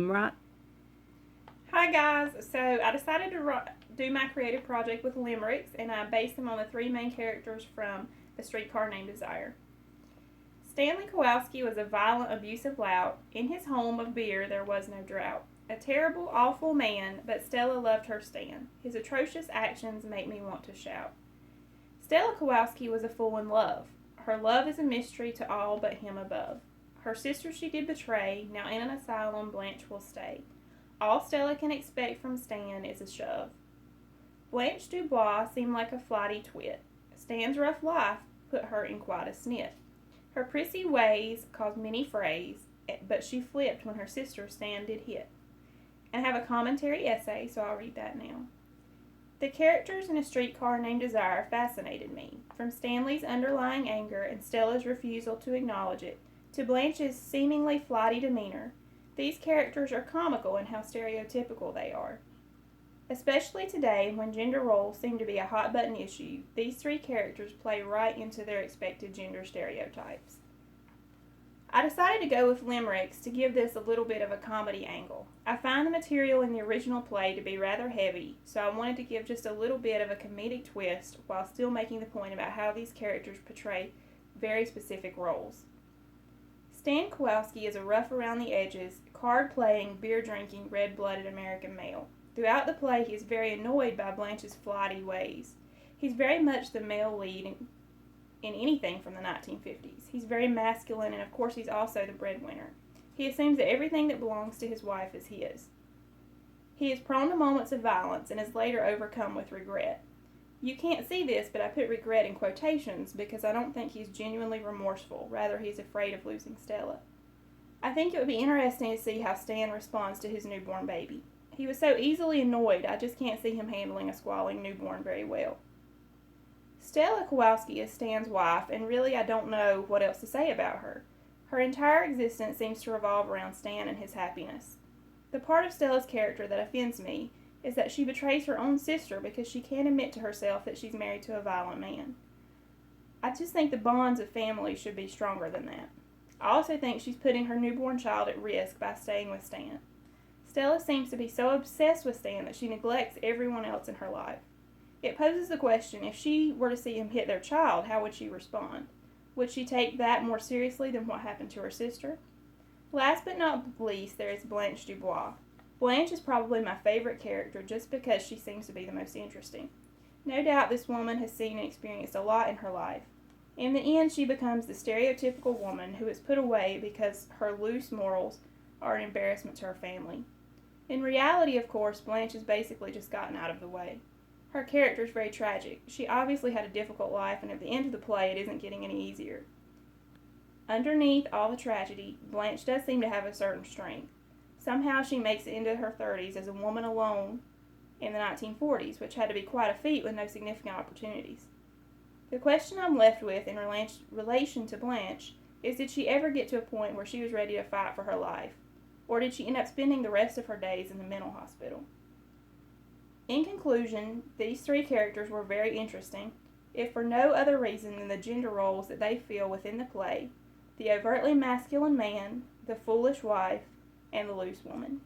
Right. Hi guys, so I decided to do my creative project with Limericks, and I based them on the three main characters from The Streetcar Named Desire. Stanley Kowalski was a violent, abusive lout. In his home of beer there was no drought. A terrible, awful man, but Stella loved her Stan. His atrocious actions make me want to shout. Stella Kowalski was a fool in love. Her love is a mystery to all but him above. Her sister she did betray, now in an asylum Blanche will stay. All Stella can expect from Stan is a shove. Blanche Dubois seemed like a flighty twit. Stan's rough life put her in quite a snit. Her prissy ways caused many frays, but she flipped when her sister Stan did hit. And I have a commentary essay, so I'll read that now. The characters in A Streetcar Named Desire fascinated me, from Stanley's underlying anger and Stella's refusal to acknowledge it, to Blanche's seemingly flighty demeanor. These characters are comical in how stereotypical they are. Especially today, when gender roles seem to be a hot-button issue, these three characters play right into their expected gender stereotypes. I decided to go with Limericks to give this a little bit of a comedy angle. I find the material in the original play to be rather heavy, so I wanted to give just a little bit of a comedic twist while still making the point about how these characters portray very specific roles. Stan Kowalski is a rough around the edges, card-playing, beer-drinking, red-blooded American male. Throughout the play, he is very annoyed by Blanche's flighty ways. He's very much the male lead in anything from the 1950s. He's very masculine, and of course he's also the breadwinner. He assumes that everything that belongs to his wife is his. He is prone to moments of violence and is later overcome with regret. You can't see this, but I put regret in quotations because I don't think he's genuinely remorseful. Rather, he's afraid of losing Stella. I think it would be interesting to see how Stan responds to his newborn baby. He was so easily annoyed, I just can't see him handling a squalling newborn very well. Stella Kowalski is Stan's wife, and really I don't know what else to say about her. Her entire existence seems to revolve around Stan and his happiness. The part of Stella's character that offends me is that she betrays her own sister because she can't admit to herself that she's married to a violent man. I just think the bonds of family should be stronger than that. I also think she's putting her newborn child at risk by staying with Stan. Stella seems to be so obsessed with Stan that she neglects everyone else in her life. It poses the question, if she were to see him hit their child, how would she respond? Would she take that more seriously than what happened to her sister? Last but not least, there is Blanche Dubois. Blanche is probably my favorite character just because she seems to be the most interesting. No doubt this woman has seen and experienced a lot in her life. In the end, she becomes the stereotypical woman who is put away because her loose morals are an embarrassment to her family. In reality, of course, Blanche has basically just gotten out of the way. Her character is very tragic. She obviously had a difficult life, and at the end of the play, it isn't getting any easier. Underneath all the tragedy, Blanche does seem to have a certain strength. Somehow she makes it into her 30s as a woman alone in the 1940s, which had to be quite a feat with no significant opportunities. The question I'm left with in relation to Blanche is, did she ever get to a point where she was ready to fight for her life? Or did she end up spending the rest of her days in the mental hospital? In conclusion, these three characters were very interesting, if for no other reason than the gender roles that they fill within the play: the overtly masculine man, the foolish wife, and the loose woman.